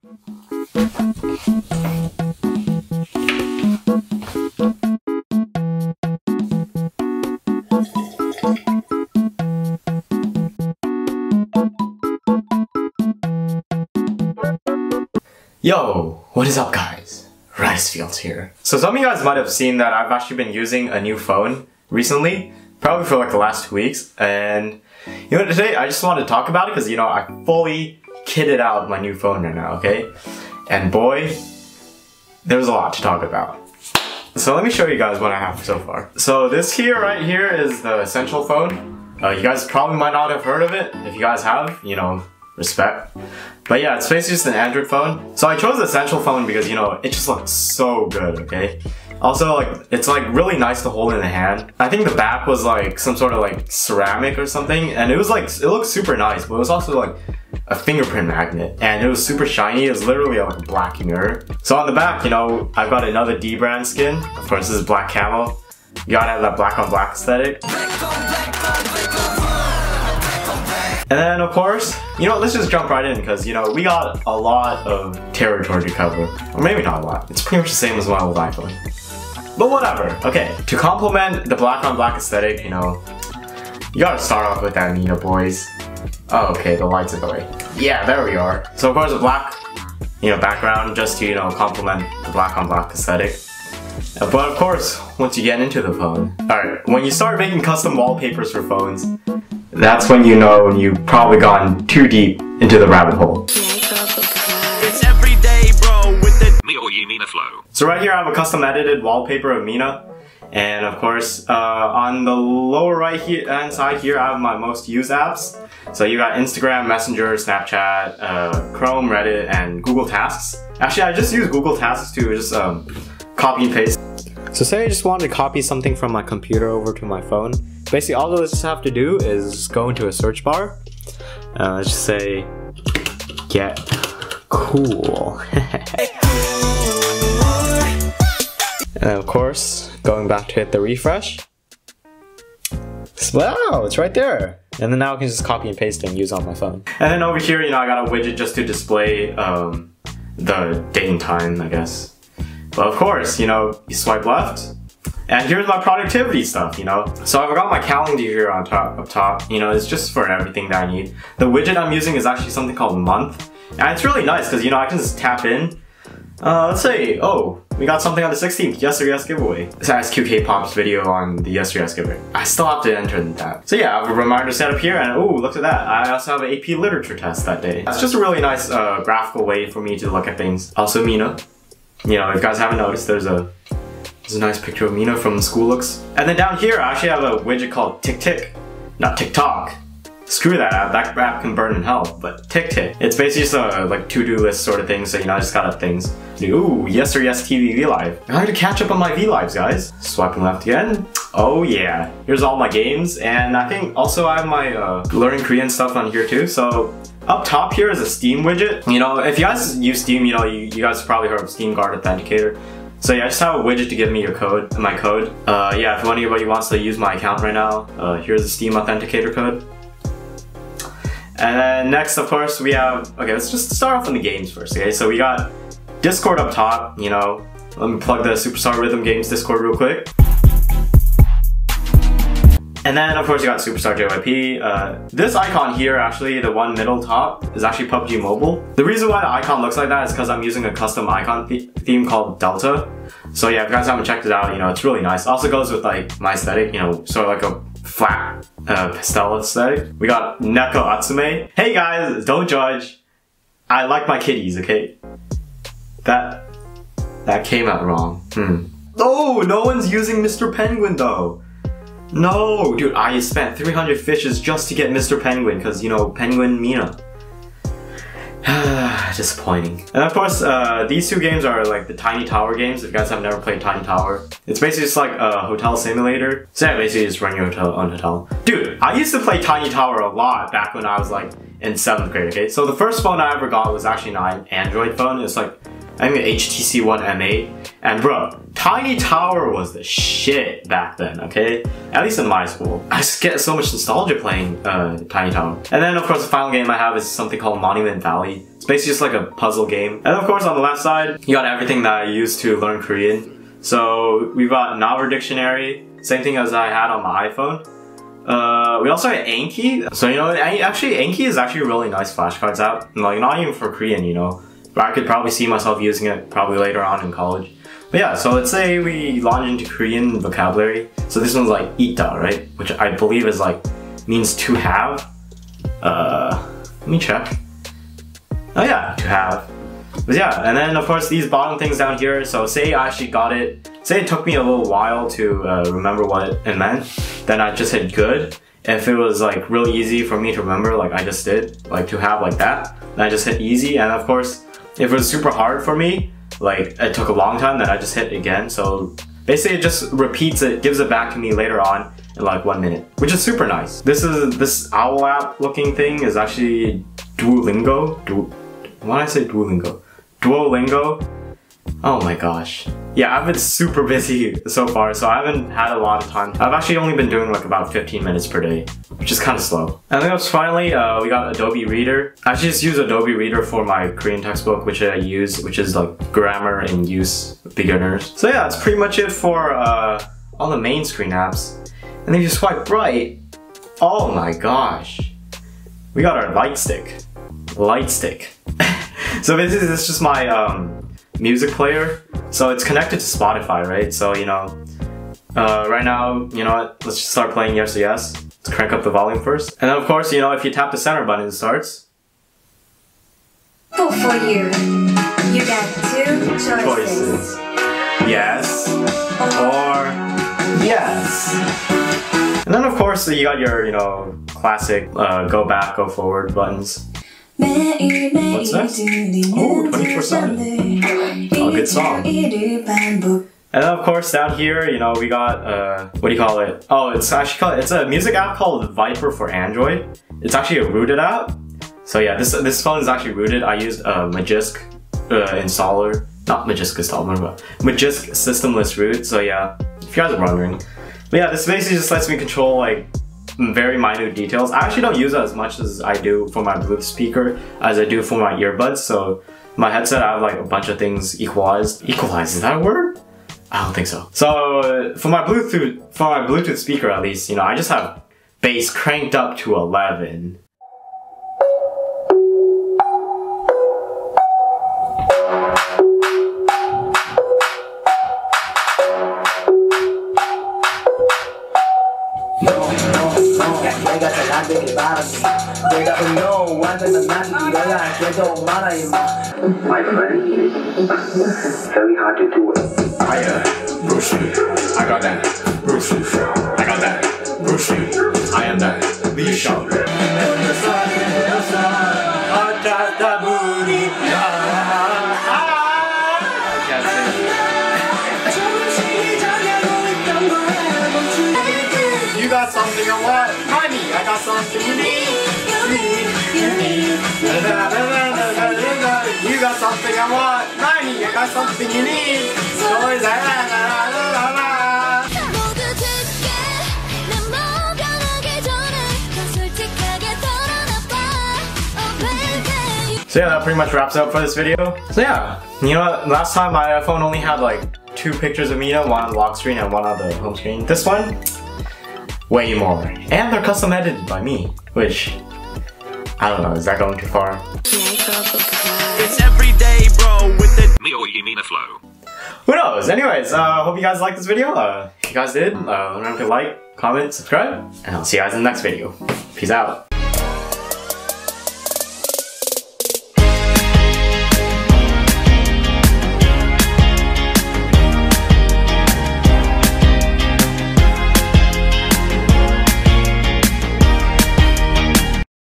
Yo, what is up guys? Ricefields here. So some of you guys might have seen that I've actually been using a new phone recently, probably for like the last 2 weeks, and you know, today I just wanted to talk about it because, you know, I fully kitted out my new phone right now, okay? And boy, there's a lot to talk about. So let me show you guys what I have so far. So this here, right here, is the Essential phone. You guys probably might not have heard of it. If you guys have, you know, respect. But yeah, it's basically just an Android phone. So I chose the Essential phone because, you know, it just looks so good, okay? Also, like, it's like really nice to hold in the hand. I think the back was like some sort of like ceramic or something, and it was like, it looked super nice, but it was also like a fingerprint magnet, and it was super shiny. It was literally like a black mirror. So on the back, you know, I've got another D brand skin. Of course, this is black camo. You gotta have that black on black aesthetic. And then, of course, you know, let's just jump right in because, you know, we got a lot of territory to cover. Or maybe not a lot. It's pretty much the same as my old iPhone. But whatever. Okay, to complement the black on black aesthetic, you know, you gotta start off with that Mina, boys. Oh, okay, the lights are going. Yeah, there we are. So of course a black, you know, background just to, you know, complement the black on black aesthetic. But of course, once you get into the phone, alright, when you start making custom wallpapers for phones, that's when you know you've probably gone too deep into the rabbit hole. It's every day, bro, with the Mina flow. So right here I have a custom edited wallpaper of Mina. And of course, on the lower right hand side here, I have my most used apps. So you got Instagram, Messenger, Snapchat, Chrome, Reddit, and Google Tasks. Actually, I just use Google Tasks to just copy and paste. So say I just wanted to copy something from my computer over to my phone. Basically, all I just have to do is go into a search bar. Let's just say, get cool. And of course, going back to hit the refresh. Wow, it's right there. And then now I can just copy and paste it and use it on my phone. And then over here, you know, I got a widget just to display the date and time, I guess. But of course, you know, you swipe left. And here's my productivity stuff, you know. So I've got my calendar here on top, up top. You know, it's just for everything that I need. The widget I'm using is actually something called Month. And it's really nice because, you know, I can just tap in. Let's say, oh, we got something on the 16th, Yes or Yes giveaway. This has QK-Pop's video on the Yes or Yes giveaway. I still have to enter that. So yeah, I have a reminder set up here, and oh, look at that. I also have an AP literature test that day. It's just a really nice graphical way for me to look at things. Also Mina. You know, if you guys haven't noticed, there's a nice picture of Mina from School Looks. And then down here, I actually have a widget called TickTick. Not TikTok. Screw that app, that app can burn in hell, but TickTick. It's basically just a like to-do list sort of thing, so you know, I just got things. Ooh, Yes or Yes TV V-Live. I have to catch up on my V-Lives, guys. Swiping left again. Oh yeah, here's all my games, and I think also I have my learning Korean stuff on here too, so up top here is a Steam widget. You know, if you guys use Steam, you know, you guys probably heard of Steam Guard Authenticator. So yeah, I just have a widget to give me your code, my code. Yeah, if anybody wants to use my account right now, here's the Steam Authenticator code. And then next, of course, we have, okay, let's just start off on the games first, okay? So we got Discord up top, you know. Let me plug the Superstar Rhythm Games Discord real quick. And then, of course, you got Superstar JYP. This icon here, actually, the one middle top, is actually PUBG Mobile. The reason why the icon looks like that is because I'm using a custom icon theme called Delta. So yeah, if you guys haven't checked it out, you know, it's really nice. Also goes with like my aesthetic, you know, sort of like a flat pastel aesthetic. We got Neko Atsume. Hey guys, don't judge. I like my kitties, okay? That came out wrong. Oh, no one's using Mr. Penguin though. No, dude, I spent 300 fishes just to get Mr. Penguin because, you know, Penguin Mina. Disappointing. And of course, these two games are like the Tiny Tower games. If you guys have never played Tiny Tower, it's basically just like a hotel simulator. So yeah, basically just run your own hotel. Dude, I used to play Tiny Tower a lot back when I was like in 7th grade, okay? So the first phone I ever got was actually an Android phone. It's like, I think the HTC One M8. And bro, Tiny Tower was the shit back then, okay? At least in my school. I just get so much nostalgia playing Tiny Tower. And then of course the final game I have is something called Monument Valley. It's basically just like a puzzle game. And of course on the left side, you got everything that I use to learn Korean. So we've got Naver Dictionary, same thing as I had on my iPhone. We also have Anki. So you know, actually Anki is actually a really nice flashcards app. Like not even for Korean, you know. But I could probably see myself using it probably later on in college. But yeah, so let's say we launch into Korean vocabulary. So this one's like ita, right? Which I believe is like, means to have. Let me check. Oh yeah, to have. But yeah, and then of course these bottom things down here. So say I actually got it. Say it took me a little while to remember what it meant. Then I just hit good. If it was like really easy for me to remember, like I just did, like to have like that, then I just hit easy. And of course, if it was super hard for me, like it took a long time, then I just hit again. So basically it just repeats it, gives it back to me later on in like 1 minute, which is super nice. This owl app looking thing is actually Duolingo. Why did I say Duolingo? Duolingo. Oh my gosh. Yeah, I've been super busy so far, so I haven't had a lot of time. I've actually only been doing like about 15 minutes per day, which is kind of slow. And then finally, we got Adobe Reader. I actually just use Adobe Reader for my Korean textbook, which I use, which is like grammar and use beginners. So yeah, that's pretty much it for all the main screen apps. And then you swipe right. Oh my gosh. We got our light stick. Light stick. So basically this is just my music player. So it's connected to Spotify, right? So you know, right now, you know what? Let's just start playing Yes or Yes. Let's crank up the volume first. And then of course, you know, if you tap the center button, it starts. For you, you got two choices. Yes or yes. And then of course, you got your, you know, classic go back, go forward buttons. What's next? Oh, 24/7. Oh, good song. And then of course down here, you know, we got, what do you call it? Oh, it's actually called, it's a music app called Viper for Android. It's actually a rooted app. So yeah, this phone is actually rooted. I used a Magisk installer. Not Magisk installer, but Magisk systemless root. So yeah, if you guys are wondering. But yeah, this basically just lets me control like very minute details. I actually don't use it as much as I do for my Bluetooth speaker as I do for my earbuds. So my headset, I have like a bunch of things equalized. Equalized, is that a word? I don't think so. So for my Bluetooth speaker at least, you know, I just have bass cranked up to 11. My friend, very hard to do it. Hiya, Bruce Lee. I got that. Bruce Lee. I got that. Bruce Lee. I am that. Lee Shaw. You got something I want, honey. I got something you need. You got something I want, honey. I got something you need. So is So yeah, that pretty much wraps up for this video. So yeah, you know what? Last time my iPhone only had like 2 pictures of Mina, one on the lock screen and one on the home screen. This one, way more. And they're custom edited by me, which, I don't know, is that going too far? It's every day, bro, with the Mina flow. Who knows? Anyways, hope you guys liked this video. If you guys did, remember to like, comment, subscribe, and I'll see you guys in the next video. Peace out.